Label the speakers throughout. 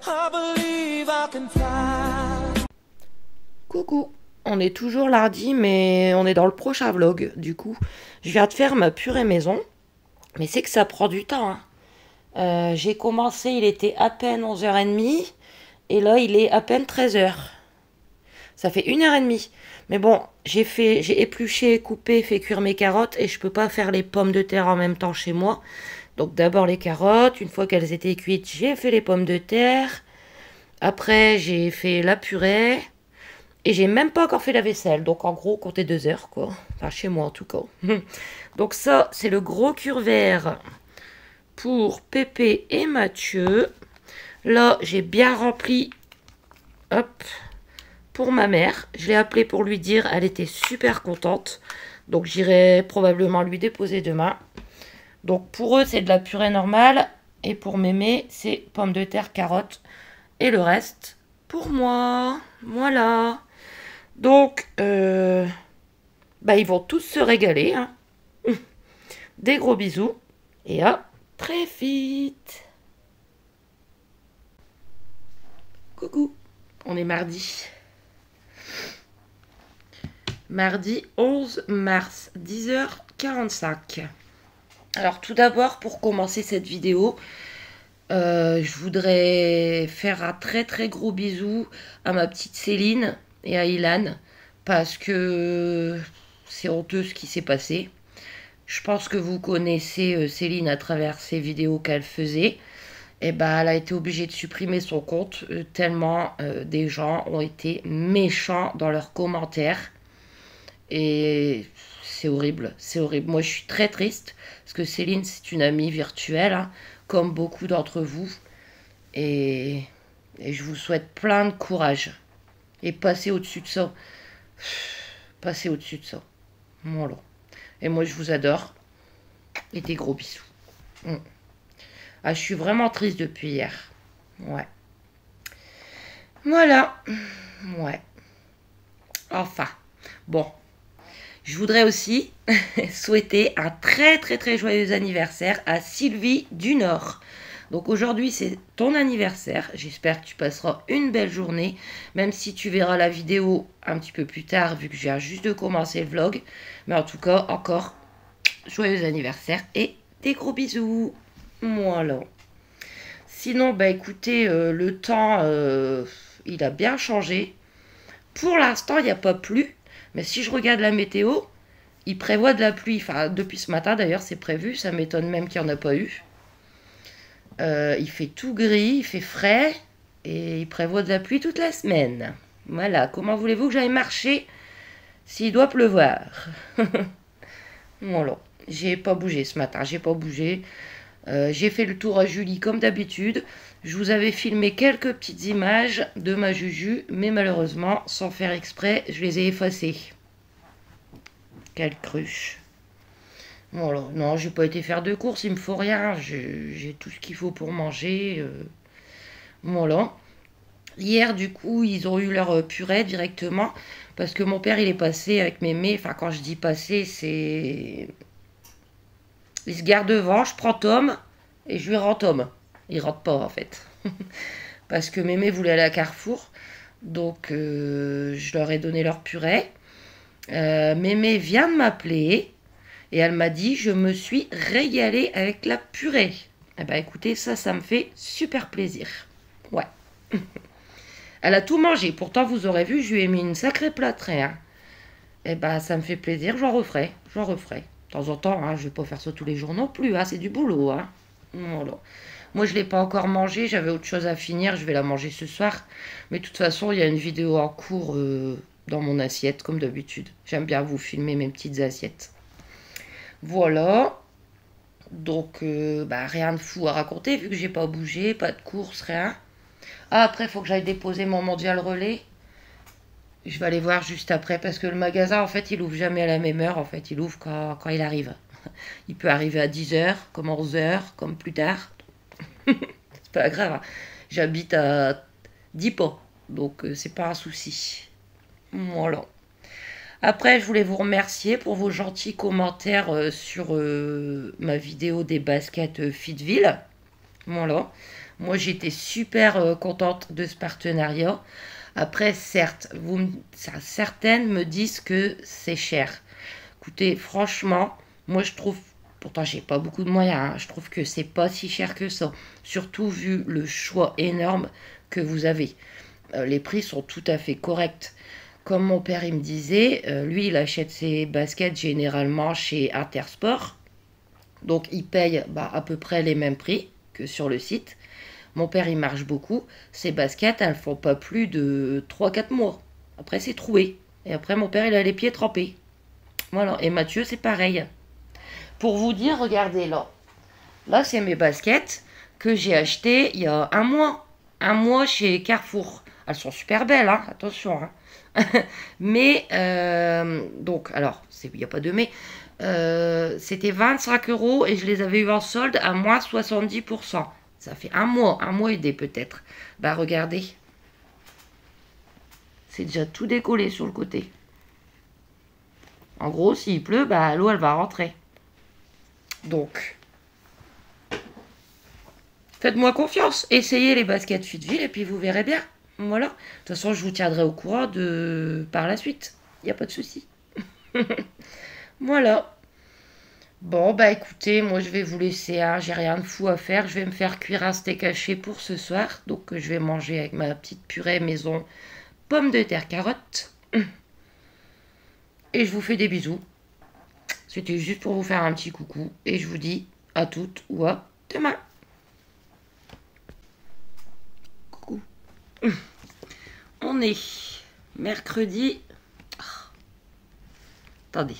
Speaker 1: I believe I can fly.
Speaker 2: Coucou, on est toujours lundi, mais on est dans le prochain vlog. Du coup, je viens de faire ma purée maison, mais c'est que ça prend du temps, hein. J'ai commencé, il était à peine 11h30, et là, il est à peine 13h. Ça fait 1h30. Mais bon, j'ai épluché, coupé, fait cuire mes carottes, et je peux pas faire les pommes de terre en même temps chez moi. Donc d'abord les carottes, une fois qu'elles étaient cuites, j'ai fait les pommes de terre. Après, j'ai fait la purée. Et j'ai même pas encore fait la vaisselle. Donc en gros, comptez 2 heures, quoi. Enfin, chez moi en tout cas. Donc ça, c'est le gros cure-vert pour Pépé et Mathieu. Là, j'ai bien rempli. Hop. Pour ma mère. Je l'ai appelée pour lui dire. Elle était super contente. Donc j'irai probablement lui déposer demain. Donc pour eux, c'est de la purée normale. Et pour Mémé, c'est pommes de terre, carottes. Et le reste, pour moi. Voilà. Donc, ils vont tous se régaler, hein. Des gros bisous. Et à très vite. Coucou. On est mardi. Mardi 11 mars, 10h45. Alors tout d'abord, pour commencer cette vidéo, je voudrais faire un très très gros bisou à ma petite Céline et à Ilan, parce que c'est honteux ce qui s'est passé. Je pense que vous connaissez Céline à travers ses vidéos qu'elle faisait. Et ben, elle a été obligée de supprimer son compte tellement des gens ont été méchants dans leurs commentaires. Et c'est horrible, c'est horrible. Moi, je suis très triste parce que Céline, c'est une amie virtuelle, hein, comme beaucoup d'entre vous. Et je vous souhaite plein de courage. Et passez au-dessus de ça. Passez au-dessus de ça. Voilà. Et moi, je vous adore. Et des gros bisous. Ah, je suis vraiment triste depuis hier. Ouais. Voilà. Ouais. Enfin. Bon. Je voudrais aussi souhaiter un très très très joyeux anniversaire à Sylvie du Nord. Donc aujourd'hui c'est ton anniversaire. J'espère que tu passeras une belle journée. Même si tu verras la vidéo un petit peu plus tard vu que je viens juste de commencer le vlog. Mais en tout cas encore joyeux anniversaire et des gros bisous. Voilà. Sinon, écoutez, le temps, il a bien changé. Pour l'instant, il n'y a pas plu. Mais si je regarde la météo, il prévoit de la pluie. Enfin, depuis ce matin, d'ailleurs, c'est prévu. Ça m'étonne même qu'il n'y en a pas eu. Il fait tout gris, il fait frais. Et il prévoit de la pluie toute la semaine. Voilà. Comment voulez-vous que j'aille marcher s'il doit pleuvoir? Voilà. J'ai pas bougé ce matin. J'ai pas bougé. J'ai fait le tour à Julie comme d'habitude. Je vous avais filmé quelques petites images de ma Juju, mais malheureusement, sans faire exprès, je les ai effacées. Quelle cruche. Voilà. Non, j'ai pas été faire de courses, il me faut rien. J'ai tout ce qu'il faut pour manger. Voilà. Hier, du coup, ils ont eu leur purée directement, parce que mon père, il est passé avec Mémé. Enfin, quand je dis passer, c'est... Il se gare devant, je prends Tom, et je lui rends Tom. Il rentre pas en fait. Parce que Mémé voulait aller à Carrefour. Donc je leur ai donné leur purée. Mémé vient de m'appeler. Et elle m'a dit, je me suis régalée avec la purée. Eh ben écoutez, ça me fait super plaisir. Ouais. Elle a tout mangé. Pourtant, vous aurez vu, je lui ai mis une sacrée plâtrée, hein. Eh ben ça me fait plaisir, j'en referai. J'en referai. De temps en temps, hein, je vais pas faire ça tous les jours non plus. Hein, c'est du boulot. Hein. Voilà. Moi, je ne l'ai pas encore mangé, j'avais autre chose à finir, je vais la manger ce soir. Mais de toute façon, il y a une vidéo en cours dans mon assiette, comme d'habitude. J'aime bien vous filmer mes petites assiettes. Voilà. Donc, rien de fou à raconter, vu que j'ai pas bougé, pas de course, rien. Ah, après, il faut que j'aille déposer mon mondial relais. Je vais aller voir juste après, parce que le magasin, en fait, il ouvre jamais à la même heure. En fait, il ouvre quand il arrive. Il peut arriver à 10h, comme 11h, comme plus tard. C'est pas grave, hein. J'habite à 10 pas, donc c'est pas un souci. Voilà. Après, je voulais vous remercier pour vos gentils commentaires sur ma vidéo des baskets Fitville. Voilà. Moi, j'étais super contente de ce partenariat. Après, certes, certaines me disent que c'est cher. Écoutez, franchement, moi je trouve, pourtant j'ai pas beaucoup de moyens, hein, je trouve que c'est pas si cher que ça. Surtout vu le choix énorme que vous avez. Les prix sont tout à fait corrects. Comme mon père il me disait, lui il achète ses baskets généralement chez Intersport. Donc il paye à peu près les mêmes prix que sur le site. Mon père il marche beaucoup. Ses baskets elles font pas plus de 3 4 mois. Après c'est troué. Et après mon père il a les pieds trempés. Voilà. Et Mathieu c'est pareil. Pour vous dire, regardez là. Là c'est mes baskets que j'ai achetées il y a un mois. Un mois chez Carrefour. Elles sont super belles, hein, attention. Hein. Mais, donc, alors, il n'y a pas de mais. C'était 25 € et je les avais eu en solde à moins 70%. Ça fait un mois et des peut-être. Bah, regardez. C'est déjà tout décollé sur le côté. En gros, s'il pleut, bah, l'eau, elle va rentrer. Donc, faites-moi confiance. Essayez les baskets Fitville et puis vous verrez bien. Voilà. De toute façon, je vous tiendrai au courant par la suite. Il n'y a pas de souci. Voilà. Bon, bah écoutez, moi je vais vous laisser. Hein. J'ai rien de fou à faire. Je vais me faire cuire un steak haché pour ce soir. Donc, je vais manger avec ma petite purée maison pommes de terre carottes. Et je vous fais des bisous. C'était juste pour vous faire un petit coucou. Et je vous dis à toutes ou à demain. Coucou. On est mercredi. Attendez.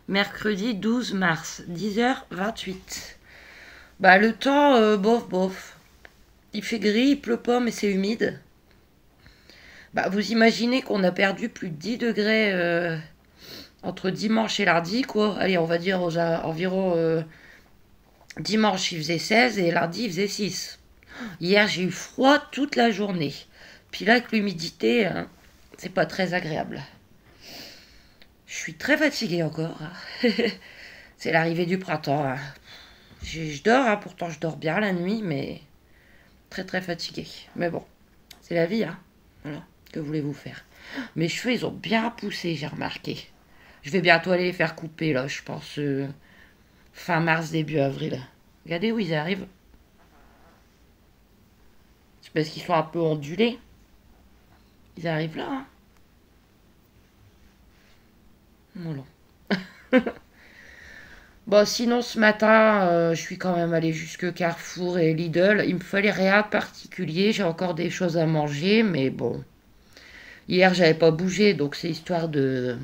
Speaker 2: Mercredi 12 mars, 10h28. Bah le temps, bof. Il fait gris, il pleut pas, mais c'est humide. Bah vous imaginez qu'on a perdu plus de 10 degrés entre dimanche et lundi, quoi. Allez, on va dire environ dimanche il faisait 16 et lundi il faisait 6. Hier j'ai eu froid toute la journée. Puis là avec l'humidité, hein, c'est pas très agréable. Je suis très fatiguée encore. Hein. C'est l'arrivée du printemps. Hein. Je dors, hein, pourtant je dors bien la nuit, mais très très fatiguée. Mais bon, c'est la vie, hein. Voilà, que voulez-vous faire? Mes cheveux, ils ont bien poussé, j'ai remarqué. Je vais bientôt aller les faire couper, là, je pense, fin mars, début avril. Regardez où ils arrivent. C'est parce qu'ils sont un peu ondulés. Ils arrivent là, hein. Voilà. Bon, sinon, ce matin, je suis quand même allée jusque Carrefour et Lidl. Il me fallait rien de particulier. J'ai encore des choses à manger, mais bon. Hier, j'avais pas bougé, donc c'est histoire de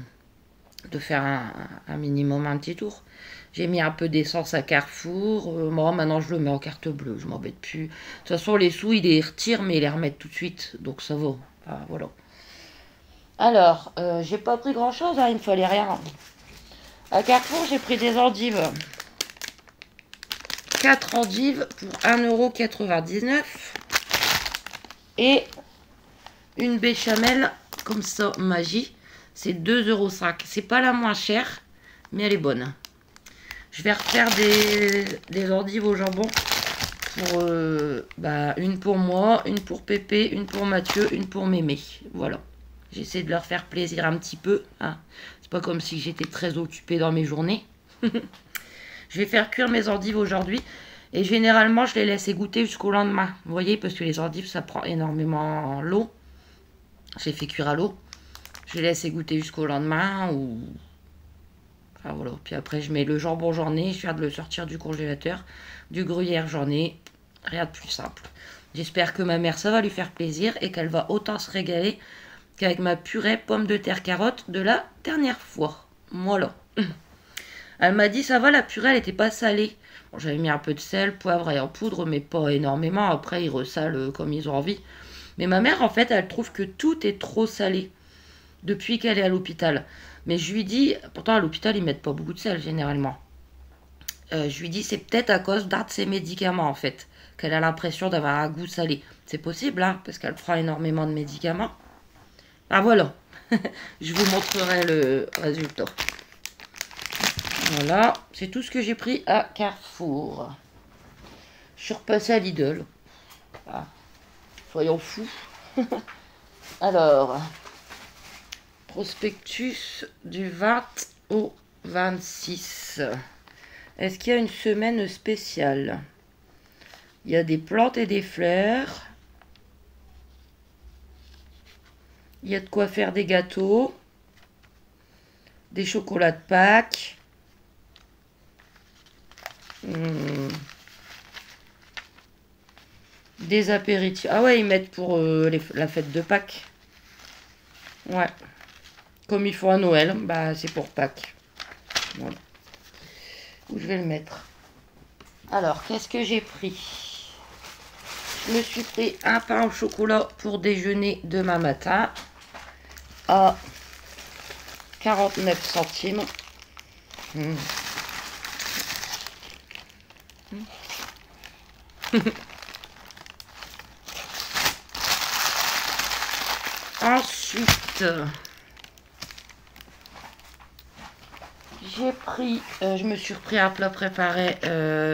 Speaker 2: faire un minimum, un petit tour. J'ai mis un peu d'essence à Carrefour. Moi, maintenant, je le mets en carte bleue. Je m'embête plus. De toute façon, les sous, ils les retirent, mais ils les remettent tout de suite. Donc, ça va. Enfin, voilà. Alors, j'ai pas pris grand-chose. Hein, il me fallait rien. À Carrefour, j'ai pris des endives. 4 endives pour 1,99 €. Et une béchamel, comme ça, magie. C'est 2,05 €. C'est pas la moins chère, mais elle est bonne. Je vais refaire des endives au jambon. Pour, une pour moi, une pour Pépé, une pour Mathieu, une pour Mémé. Voilà. J'essaie de leur faire plaisir un petit peu. Hein. C'est pas comme si j'étais très occupée dans mes journées. Je vais faire cuire mes endives aujourd'hui. Et généralement, je les laisse égoutter jusqu'au lendemain. Vous voyez, parce que les endives, ça prend énormément l'eau. Je les fais cuire à l'eau. Je les laisse égoutter jusqu'au lendemain. Ou... Enfin, voilà. Puis après, je mets le jambon j'en ai. Je viens de le sortir du congélateur. Du gruyère j'en ai. Rien de plus simple. J'espère que ma mère, ça va lui faire plaisir. Et qu'elle va autant se régaler qu'avec ma purée pommes de terre carottes de la dernière fois. Voilà. Elle m'a dit, ça va, la purée, elle n'était pas salée. Bon, j'avais mis un peu de sel, poivre et en poudre, mais pas énormément. Après, ils ressalent comme ils ont envie. Mais ma mère, en fait, elle trouve que tout est trop salé depuis qu'elle est à l'hôpital. Mais je lui dis, pourtant à l'hôpital, ils mettent pas beaucoup de sel, généralement. Je lui dis, c'est peut-être à cause d'un de ses médicaments, en fait, qu'elle a l'impression d'avoir un goût salé. C'est possible, hein, parce qu'elle prend énormément de médicaments. Ah voilà, je vous montrerai le résultat. Voilà, c'est tout ce que j'ai pris à Carrefour. Je suis repassée à Lidl. Ah, soyons fous. Alors, prospectus du 20 au 26. Est-ce qu'il y a une semaine spéciale? Il y a des plantes et des fleurs. Il y a de quoi faire des gâteaux. Des chocolats de Pâques. Des apéritifs. Ah ouais, ils mettent pour la fête de Pâques. Ouais. Comme ils font à Noël, bah c'est pour Pâques. Voilà. Où je vais le mettre. Alors, qu'est-ce que j'ai pris? Je me suis pris un pain au chocolat pour déjeuner demain matin à 49 centimes. Ensuite, j'ai pris, je me suis repris un plat préparé,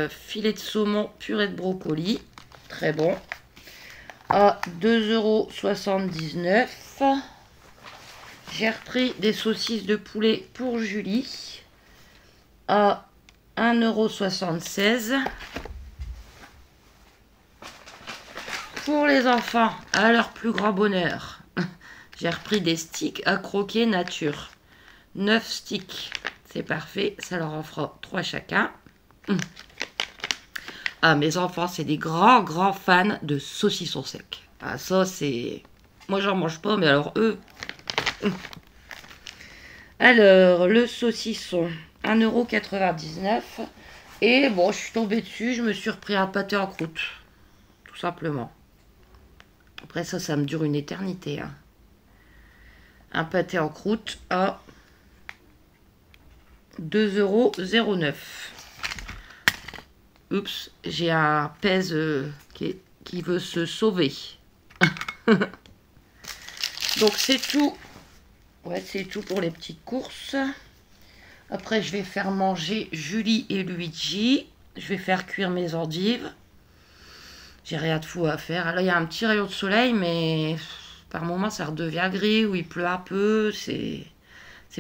Speaker 2: filet de saumon, purée de brocoli, très bon, à 2,79 €. J'ai repris des saucisses de poulet pour Julie, à 1,76 €. Pour les enfants, à leur plus grand bonheur, j'ai repris des sticks à croquer nature. 9 sticks, c'est parfait, ça leur en fera 3 chacun. Ah, mes enfants, c'est des grands fans de saucissons secs. Ah, ça, c'est... Moi, j'en mange pas, mais alors eux... Alors, le saucisson, 1,99 €. Et bon, je suis tombée dessus, je me suis repris un pâté en croûte. Tout simplement. Après ça me dure une éternité. Hein. Un pâté en croûte à 2,09 €. Oups, j'ai un pèse qui veut se sauver. Donc c'est tout. Ouais, c'est tout pour les petites courses. Après, je vais faire manger Julie et Luigi. Je vais faire cuire mes endives. J'ai rien de fou à faire. Là, il y a un petit rayon de soleil, mais par moments, ça redevient gris ou il pleut un peu. C'est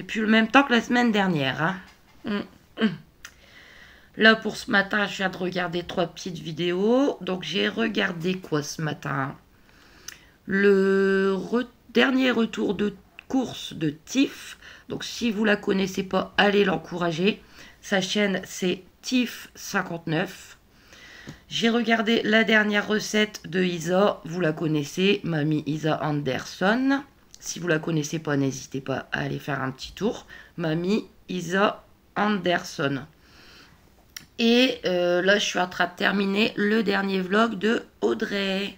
Speaker 2: plus le même temps que la semaine dernière. Hein. Là, pour ce matin, je viens de regarder 3 petites vidéos. Donc, j'ai regardé quoi ce matin? Le dernier retour de course de Tiff. Donc, si vous la connaissez pas, allez l'encourager. Sa chaîne, c'est Tiff59. J'ai regardé la dernière recette de Isa. Vous la connaissez, Mamie Isa Anderson. Si vous la connaissez pas, n'hésitez pas à aller faire un petit tour. Mamie Isa Anderson. Et là, je suis en train de terminer le dernier vlog de Audrey.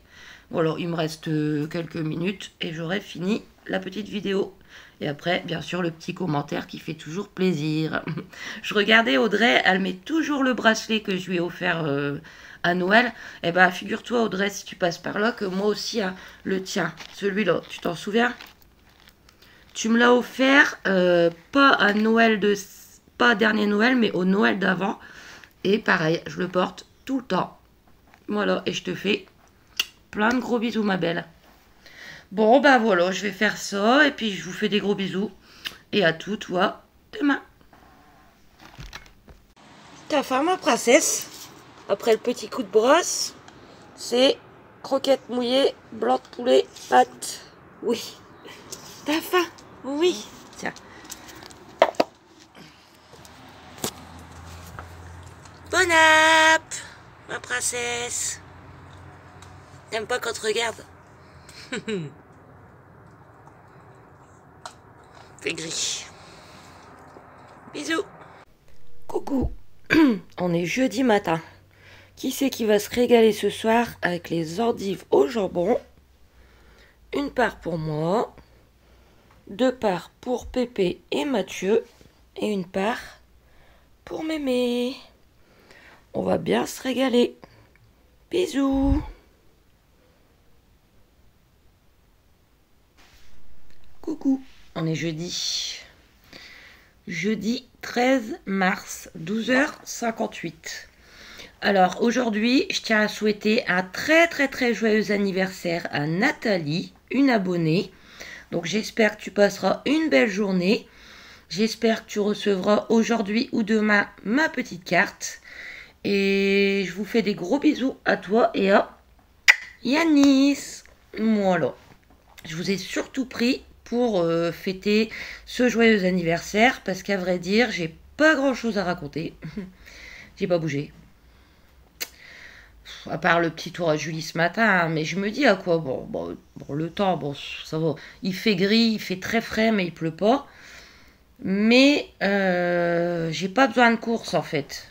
Speaker 2: Voilà, il me reste quelques minutes et j'aurai fini la petite vidéo. Et après, bien sûr, le petit commentaire qui fait toujours plaisir. Je regardais Audrey, elle met toujours le bracelet que je lui ai offert à Noël. Eh ben, figure-toi, Audrey, si tu passes par là, que moi aussi, hein, le tien, celui-là, tu t'en souviens? Tu me l'as offert, pas à Noël pas dernier Noël, mais au Noël d'avant. Et pareil, je le porte tout le temps. Voilà, et je te fais plein de gros bisous, ma belle. Bon, bah voilà, je vais faire ça. Et puis, je vous fais des gros bisous. Et à tout, toi, demain. T'as faim, ma princesse? Après le petit coup de brosse, c'est croquettes mouillées, blanc de poulet, pâtes. Oui. T'as faim? Oui. Tiens. Bon app, ma princesse. T'aimes pas quand tu regardes? Fait gris. Bisous. Coucou. On est jeudi matin. Qui c'est qui va se régaler ce soir avec les endives au jambon? Une part pour moi, 2 parts pour Pépé et Mathieu, et une part pour Mémé. On va bien se régaler. Bisous. Coucou, on est jeudi. Jeudi 13 mars, 12h58. Alors aujourd'hui, je tiens à souhaiter un très très très joyeux anniversaire à Nathalie, une abonnée. Donc j'espère que tu passeras une belle journée. J'espère que tu recevras aujourd'hui ou demain ma petite carte. Et je vous fais des gros bisous à toi et à Yanis. Voilà. Je vous ai surtout pris pour fêter ce joyeux anniversaire parce qu'à vrai dire, j'ai pas grand chose à raconter. J'ai pas bougé. À part le petit tour à Julie ce matin, hein, mais je me dis à quoi bon, le temps, bon, ça va. Il fait gris, il fait très frais, mais il pleut pas. Mais j'ai pas besoin de course en fait.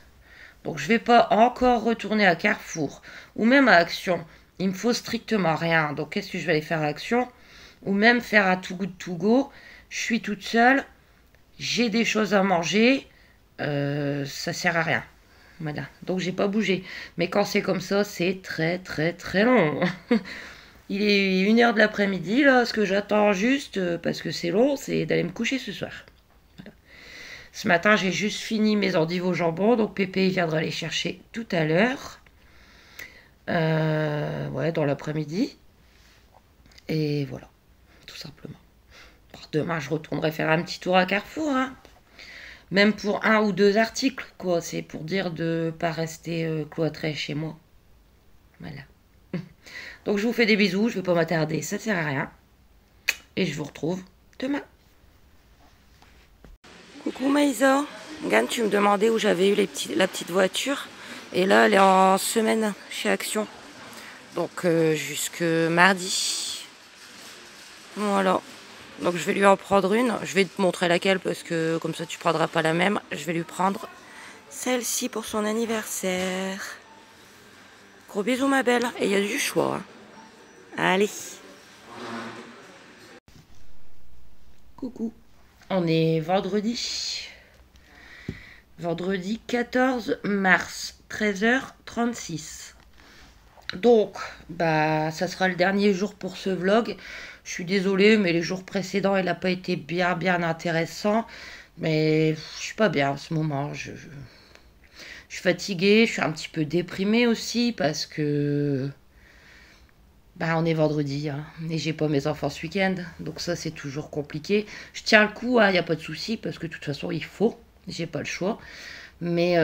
Speaker 2: Donc je vais pas encore retourner à Carrefour ou même à Action. Il me faut strictement rien. Donc qu'est-ce que je vais aller faire à Action ou même faire à Too Good To Go. Je suis toute seule, j'ai des choses à manger, ça sert à rien. Voilà, donc j'ai pas bougé. Mais quand c'est comme ça, c'est très très très long. Il est 1h de l'après-midi, là. Ce que j'attends juste, parce que c'est long, c'est d'aller me coucher ce soir. Voilà. Ce matin, j'ai juste fini mes endives au jambon, donc Pépé il viendra les chercher tout à l'heure. Ouais, dans l'après-midi. Et voilà, tout simplement. Alors, demain, je retournerai faire un petit tour à Carrefour, hein. Même pour 1 ou 2 articles, quoi. C'est pour dire de pas rester cloîtré chez moi. Voilà. Donc je vous fais des bisous, je vais pas m'attarder, ça sert à rien. Et je vous retrouve demain. Coucou Maïsa. Regarde, tu me demandais où j'avais eu la petite voiture. Et là, elle est en semaine chez Action. Donc jusque mardi. Voilà. Donc je vais lui en prendre une. Je vais te montrer laquelle parce que comme ça tu prendras pas la même. Je vais lui prendre celle-ci pour son anniversaire. Gros bisous ma belle. Et il y a du choix. Hein. Allez. Coucou. On est vendredi. Vendredi 14 mars. 13h36. Donc, bah, ça sera le dernier jour pour ce vlog. Je suis désolée, mais les jours précédents, il n'a pas été bien intéressant. Mais je suis pas bien en ce moment. Je suis fatiguée, je suis un petit peu déprimée aussi parce que bah, on est vendredi hein, et j'ai pas mes enfants ce week-end. Donc ça, c'est toujours compliqué. Je tiens le coup, il n'y a pas de souci parce que de toute façon, il faut. J'ai pas le choix. Mais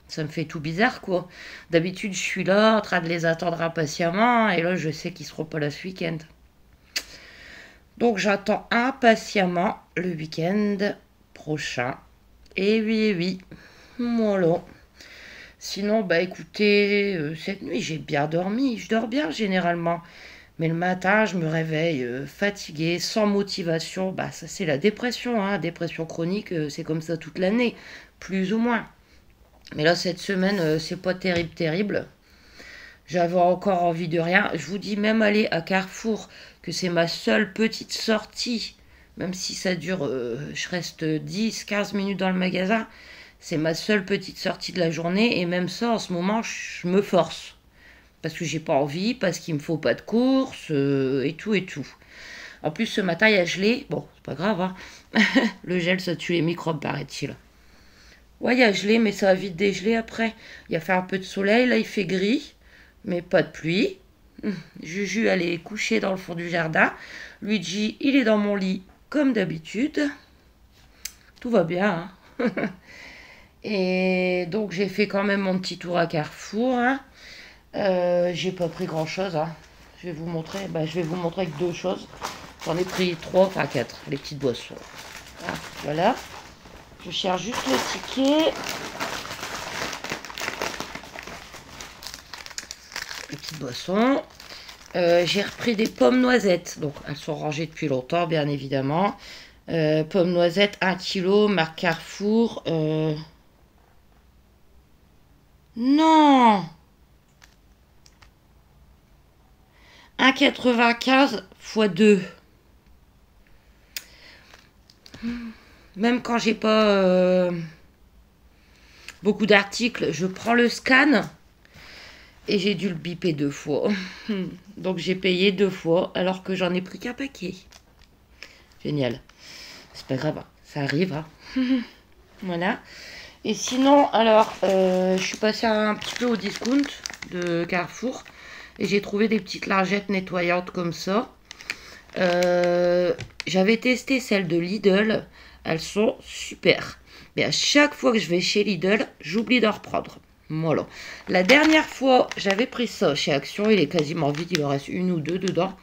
Speaker 2: ça me fait tout bizarre, quoi. D'habitude, je suis là, en train de les attendre impatiemment, et là, je sais qu'ils seront pas là ce week-end. Donc, j'attends impatiemment le week-end prochain. Et oui, voilà. Sinon, bah écoutez, cette nuit, j'ai bien dormi. Je dors bien, généralement. Mais le matin, je me réveille fatiguée, sans motivation. Bah, ça, c'est la dépression, hein. Dépression chronique, c'est comme ça toute l'année, plus ou moins. Mais là, cette semaine, c'est pas terrible. J'avais encore envie de rien. Je vous dis même aller à Carrefour, que c'est ma seule petite sortie. Même si ça dure, je reste 10-15 minutes dans le magasin. C'est ma seule petite sortie de la journée. Et même ça, en ce moment, je me force. Parce que j'ai pas envie, parce qu'il me faut pas de course, et tout. En plus, ce matin, il y a gelé. Bon, c'est pas grave, hein. Le gel, ça tue les microbes, paraît-il. Ouais, il y a gelé, mais ça va vite dégeler après. Il a fait un peu de soleil, là il fait gris, mais pas de pluie. Juju, elle est couchée dans le fond du jardin. Luigi, il est dans mon lit, comme d'habitude. Tout va bien, hein. Et donc j'ai fait quand même mon petit tour à Carrefour. Hein. J'ai pas pris grand chose. Hein. Je vais vous montrer. Je vais vous montrer que 2 choses. J'en ai pris 3, enfin 4, les petites boissons. Ah, voilà. Je cherche juste le ticket. Les petites boissons. J'ai repris des pommes noisettes. Donc, elles sont rangées depuis longtemps, bien évidemment. Pommes noisettes, 1 kg, marque Carrefour. Non 1,95 x 2. Même quand j'ai pas beaucoup d'articles, je prends le scan et j'ai dû le biper 2 fois. Donc j'ai payé 2 fois alors que j'en ai pris qu'un paquet. Génial. C'est pas grave, ça arrive. Hein. Voilà. Et sinon, alors, je suis passée un petit peu au discount de Carrefour. Et j'ai trouvé des petites lingettes nettoyantes comme ça. J'avais testé celles de Lidl. Elles sont super. Mais à chaque fois que je vais chez Lidl, j'oublie d'en reprendre. Voilà. La dernière fois, j'avais pris ça chez Action. Il est quasiment vide. Il en reste une ou deux dedans.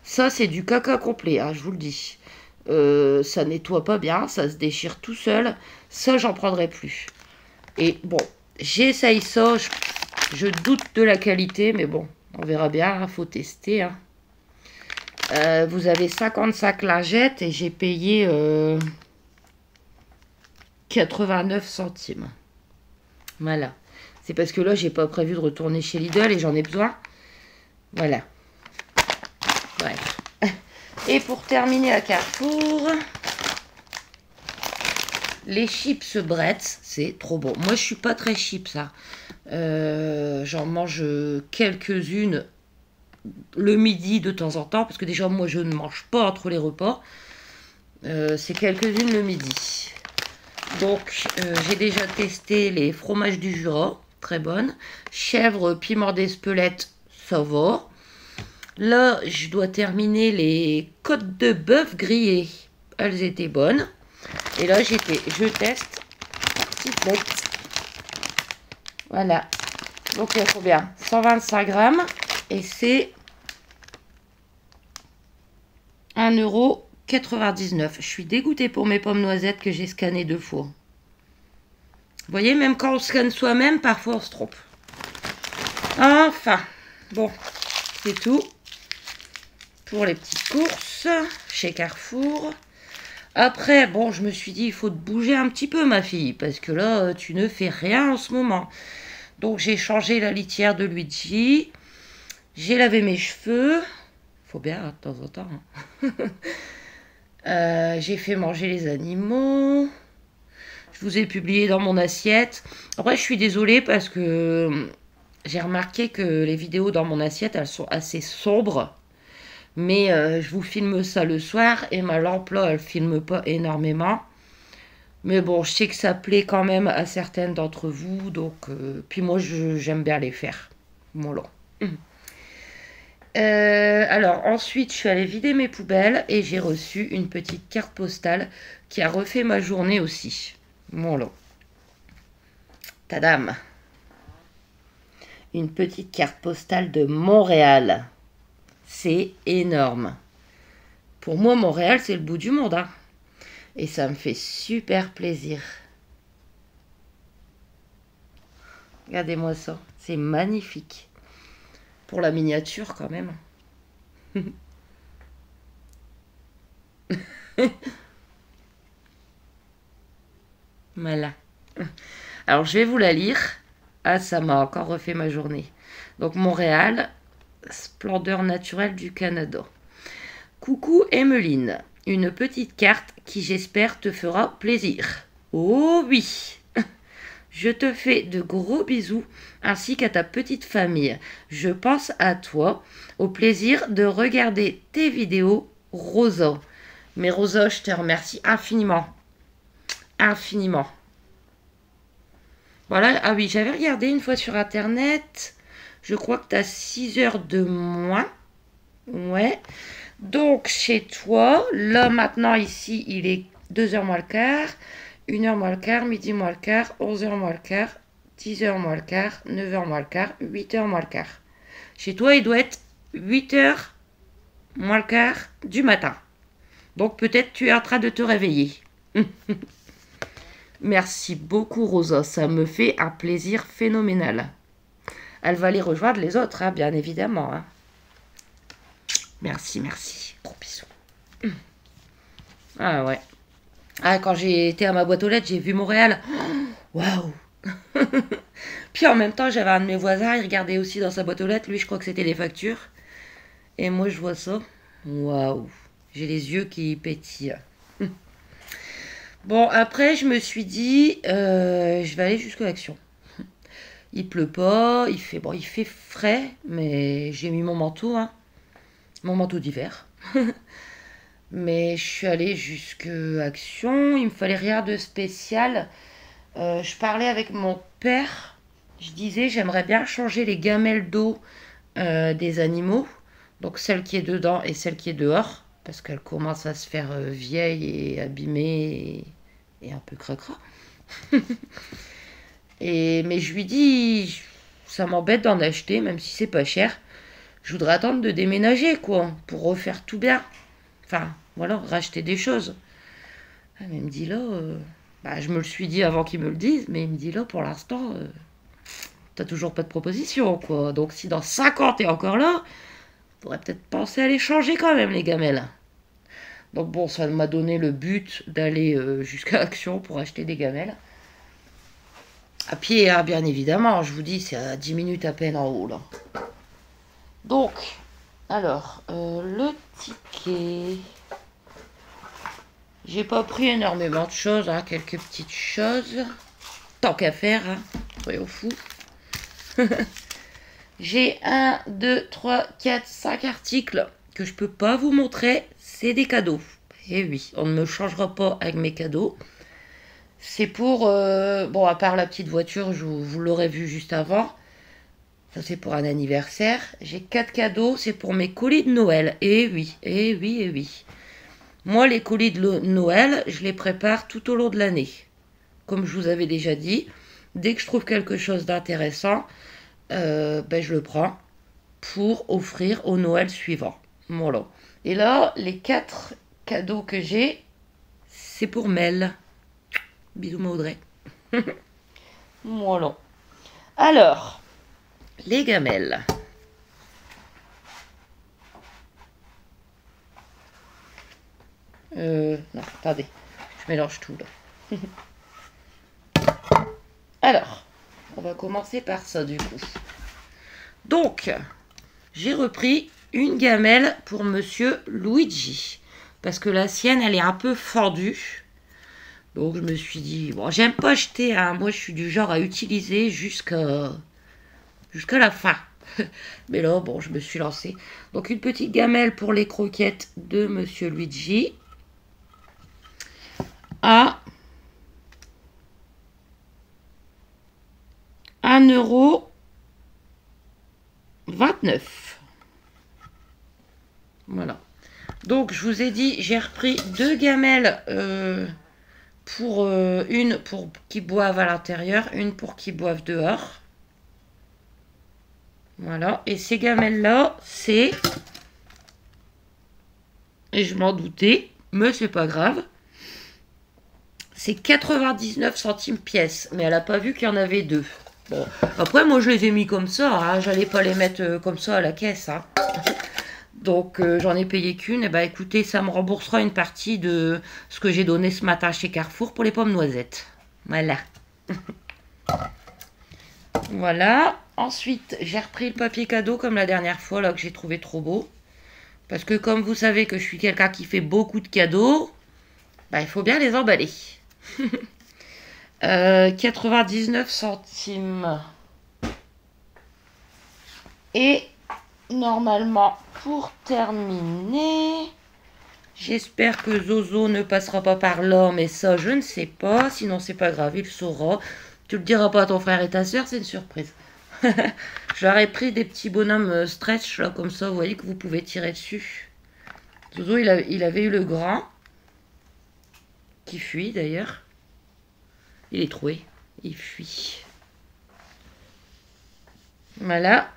Speaker 2: Ça, c'est du caca complet, hein, je vous le dis. Ça nettoie pas bien. Ça se déchire tout seul. Ça, j'en prendrai plus. Et bon, j'essaye ça. Je doute de la qualité. Mais bon, on verra bien. Il faut tester, hein. Vous avez 55 lingettes et j'ai payé 89 centimes. Voilà. C'est parce que là, j'ai pas prévu de retourner chez Lidl et j'en ai besoin. Voilà. Bref. Et pour terminer à Carrefour, les chips Bretz, c'est trop bon. Moi, je suis pas très chips, ça. J'en mange quelques-unes le midi de temps en temps, parce que déjà moi je ne mange pas entre les repas. C'est quelques-unes le midi. Donc j'ai déjà testé les fromages du Jura, très bonnes. Chèvre, piment d'Espelette, ça va. Là je dois terminer les côtes de bœuf grillées, elles étaient bonnes. Et là je teste tartiflette. Voilà. Donc il y a combien? 125 grammes. Et c'est 1,99 €. Je suis dégoûtée pour mes pommes noisettes que j'ai scannées 2 fois. Vous voyez, même quand on scanne soi-même, parfois on se trompe. Enfin, bon, c'est tout pour les petites courses chez Carrefour. Après, bon, je me suis dit, il faut te bouger un petit peu, ma fille, parce que là, tu ne fais rien en ce moment. Donc, j'ai changé la litière de Luigi. J'ai lavé mes cheveux. Faut bien, de temps en temps. Hein. J'ai fait manger les animaux. Je vous ai publié dans mon assiette. Après, je suis désolée parce que j'ai remarqué que les vidéos dans mon assiette, elles sont assez sombres. Mais je vous filme ça le soir et ma lampe là, elle filme pas énormément. Mais bon, je sais que ça plaît quand même à certaines d'entre vous. Donc, puis moi, j'aime bien les faire. Voilà. Alors ensuite je suis allée vider mes poubelles et j'ai reçu une petite carte postale qui a refait ma journée aussi. Voilà. Tadam. Une petite carte postale de Montréal. C'est énorme. Pour moi Montréal c'est le bout du monde, hein. Et ça me fait super plaisir. Regardez-moi ça. C'est magnifique. Pour la miniature quand même. Voilà. Alors je vais vous la lire. Ah, ça m'a encore refait ma journée. Donc Montréal, splendeur naturelle du Canada. Coucou Emmeline, une petite carte qui j'espère te fera plaisir. Oh oui. Je te fais de gros bisous ainsi qu'à ta petite famille. Je pense à toi, au plaisir de regarder tes vidéos, Rosa. Mais Rosa, je te remercie infiniment. Infiniment. Voilà, ah oui, j'avais regardé une fois sur internet. Je crois que tu as 6 heures de moins. Ouais. Donc, chez toi, là maintenant, ici, il est 2h moins le quart. 1h moins le quart, midi moins le quart, 11h moins le quart, 10h moins le quart, 9h moins le quart, 8h moins le quart. Chez toi, il doit être 8h moins le quart du matin. Donc peut-être tu es en train de te réveiller. Merci beaucoup Rosa, ça me fait un plaisir phénoménal. Elle va aller rejoindre les autres, hein, bien évidemment. Hein. Merci, merci. Gros bisous. Ah ouais. Ah, quand j'ai été à ma boîte aux lettres, j'ai vu Montréal. Waouh. Puis en même temps, j'avais un de mes voisins, il regardait aussi dans sa boîte aux lettres. Lui, je crois que c'était les factures. Et moi, je vois ça. Waouh. J'ai les yeux qui pétillent. Bon, après, je me suis dit, je vais aller jusqu'à l'Action. Il pleut pas, il fait bon, il fait frais, mais j'ai mis mon manteau, hein, mon manteau d'hiver. Mais je suis allée jusqu'à Action. Il me fallait rien de spécial. Je parlais avec mon père. Je disais, j'aimerais bien changer les gamelles d'eau des animaux. Donc celle qui est dedans et celle qui est dehors. Parce qu'elle commence à se faire vieille et abîmée et un peu cracra. Mais je lui dis, ça m'embête d'en acheter, même si c'est pas cher. Je voudrais attendre de déménager, quoi, pour refaire tout bien. Enfin, voilà, racheter des choses. Ah, mais il me dit là, bah, je me le suis dit avant qu'il me le dise, mais il me dit là, pour l'instant, t'as toujours pas de proposition, quoi. Donc si dans 5 ans t'es encore là, faudrait peut-être penser à les changer quand même, les gamelles. Donc bon, ça m'a donné le but d'aller jusqu'à Action pour acheter des gamelles. À pied, hein, bien évidemment, je vous dis, c'est à 10 minutes à peine en haut, là. Donc, alors, le ticket... J'ai pas pris énormément de choses, hein, quelques petites choses. Tant qu'à faire, hein, soyons fous. J'ai 1, 2, 3, 4, 5 articles que je peux pas vous montrer. C'est des cadeaux. Et oui, on ne me changera pas avec mes cadeaux. C'est pour... bon, à part la petite voiture, vous l'aurez vu juste avant. Ça, c'est pour un anniversaire. J'ai 4 cadeaux, c'est pour mes colis de Noël. Et oui, et oui, et oui. Moi, les colis de Noël, je les prépare tout au long de l'année. Comme je vous avais déjà dit, dès que je trouve quelque chose d'intéressant, ben, je le prends pour offrir au Noël suivant. Voilà. Et là, les 4 cadeaux que j'ai, c'est pour Mel. Bisous, ma Audrey. Voilà. Alors, les gamelles. Non, attendez. Je mélange tout, là. Alors, on va commencer par ça, du coup. Donc, j'ai repris une gamelle pour Monsieur Luigi. Parce que la sienne, elle est un peu fendue. Donc, je me suis dit... Bon, j'aime pas jeter, hein. Moi, je suis du genre à utiliser jusqu'à la fin. Mais là, bon, je me suis lancée. Donc, une petite gamelle pour les croquettes de Monsieur Luigi. À 1,29 €. Voilà. Donc, je vous ai dit, j'ai repris 2 gamelles pour une pour qu'ils boivent à l'intérieur, une pour qu'ils boivent dehors. Voilà. Et ces gamelles-là, c'est... Et je m'en doutais, mais c'est pas grave. C'est 99 centimes pièce. Mais elle n'a pas vu qu'il y en avait 2. Bon. Après, moi, je les ai mis comme ça. Hein. J'allais pas les mettre comme ça à la caisse. Hein. Donc, j'en ai payé qu'une. Et bah, écoutez, ça me remboursera une partie de ce que j'ai donné ce matin chez Carrefour pour les pommes noisettes. Voilà. Voilà. Ensuite, j'ai repris le papier cadeau comme la dernière fois, là, que j'ai trouvé trop beau. Parce que comme vous savez que je suis quelqu'un qui fait beaucoup de cadeaux, bah, il faut bien les emballer. 99 centimes. Et normalement, pour terminer, j'espère que Zozo ne passera pas par là, mais ça, je ne sais pas. Sinon, c'est pas grave, il saura. Tu le diras pas à ton frère et ta soeur, c'est une surprise. J'aurais pris des petits bonhommes stretch, là, comme ça, vous voyez que vous pouvez tirer dessus. Zozo, il avait eu le grand, qui fuit d'ailleurs. Il est troué, il fuit. Voilà.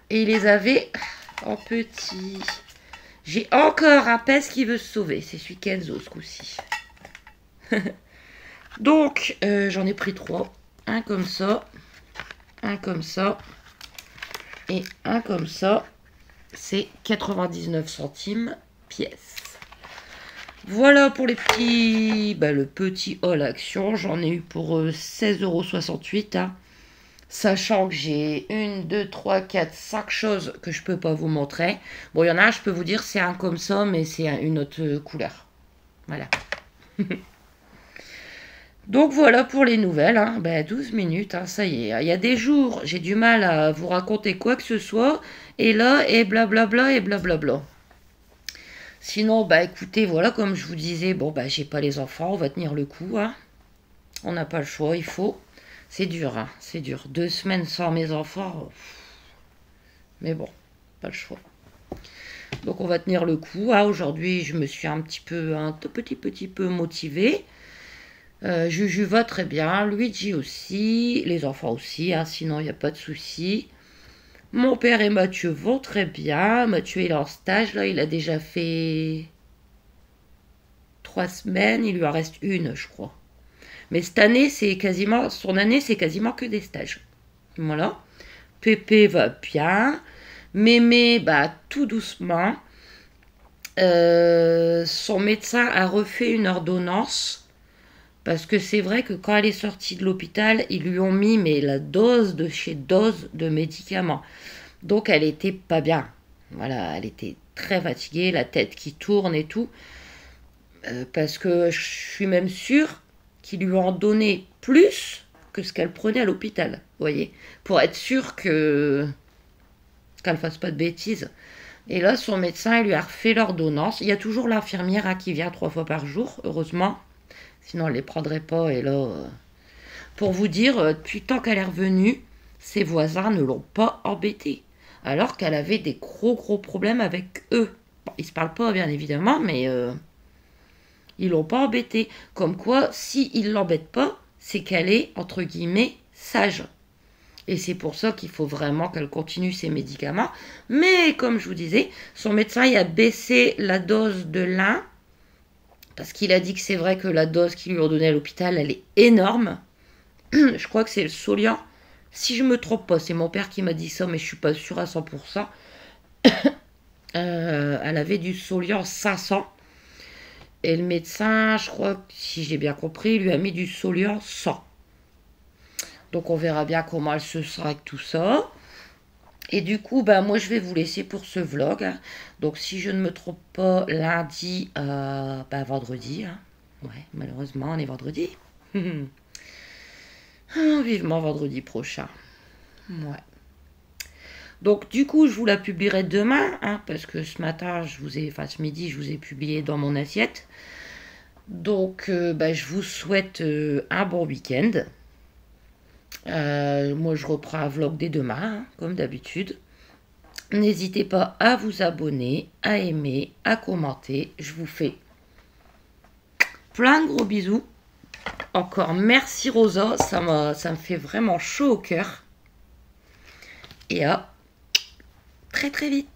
Speaker 2: Et il les avait en petit. J'ai encore un pèse qui veut se sauver. C'est celui Kenzo, ce coup-ci. Donc, j'en ai pris 3. Un comme ça. Un comme ça. Et un comme ça. C'est 99 centimes pièce. Voilà pour les petits... Bah, le petit haul action. J'en ai eu pour 16,68 €. Hein. Sachant que j'ai 1, 2, 3, 4, 5 choses que je peux pas vous montrer. Bon, il y en a un, je peux vous dire, c'est un comme ça, mais c'est une autre couleur. Voilà. Donc voilà pour les nouvelles. Hein. Ben, 12 minutes, hein, ça y est. Il y a des jours, j'ai du mal à vous raconter quoi que ce soit. Et là, et blablabla, et blablabla. Sinon, bah écoutez, voilà, comme je vous disais, bon, bah j'ai pas les enfants, on va tenir le coup. Hein. On n'a pas le choix, il faut. C'est dur, hein, c'est dur. 2 semaines sans mes enfants. Mais bon, pas le choix. Donc on va tenir le coup. Ah, aujourd'hui, je me suis un tout petit peu motivée. Juju va très bien, Luigi aussi, les enfants aussi, hein, sinon il n'y a pas de souci. Mon père et Mathieu vont très bien. Mathieu il est en stage, là, il a déjà fait 3 semaines, il lui en reste une, je crois. Mais cette année, son année, c'est quasiment que des stages. Voilà. Pépé va bien. Mémé, bah, tout doucement. Son médecin a refait une ordonnance. Parce que c'est vrai que quand elle est sortie de l'hôpital, ils lui ont mis la dose de chez dose de médicaments. Donc elle était pas bien. Voilà, elle était très fatiguée, la tête qui tourne et tout. Parce que je suis même sûre qu'ils lui ont donné plus que ce qu'elle prenait à l'hôpital. Vous voyez, pour être sûre qu'elle fasse pas de bêtises. Et là, son médecin, il lui a refait l'ordonnance. Il y a toujours l'infirmière hein, qui vient 3 fois par jour, heureusement. Sinon, elle ne les prendrait pas. Et là, pour vous dire, depuis le temps qu'elle est revenue, ses voisins ne l'ont pas embêtée. Alors qu'elle avait des gros problèmes avec eux. Bon, ils ne se parlent pas, bien évidemment, mais ils l'ont pas embêtée. Comme quoi, s'ils ne l'embêtent pas, c'est qu'elle est, entre guillemets, sage. Et c'est pour ça qu'il faut vraiment qu'elle continue ses médicaments. Mais, comme je vous disais, son médecin il a baissé la dose de l'un. Parce qu'il a dit que c'est vrai que la dose qu'ils lui ont donnée à l'hôpital, elle est énorme. Je crois que c'est le Soliant. Si je me trompe pas, c'est mon père qui m'a dit ça, mais je suis pas sûre à 100%. Elle avait du Soliant 500. Et le médecin, je crois, si j'ai bien compris, lui a mis du Soliant 100. Donc on verra bien comment elle se sera avec tout ça. Et du coup, bah, moi je vais vous laisser pour ce vlog. Hein. Donc si je ne me trompe pas, lundi à vendredi. Hein. Ouais, malheureusement, on est vendredi. Vivement vendredi prochain. Ouais. Donc du coup, je vous la publierai demain. Hein, parce que ce matin, ce midi, je vous ai publié dans mon assiette. Donc je vous souhaite un bon week-end. Moi, je reprends un vlog dès demain, hein, comme d'habitude. N'hésitez pas à vous abonner, à aimer, à commenter. Je vous fais plein de gros bisous. Encore merci Rosa, ça me fait vraiment chaud au cœur. Et à très vite.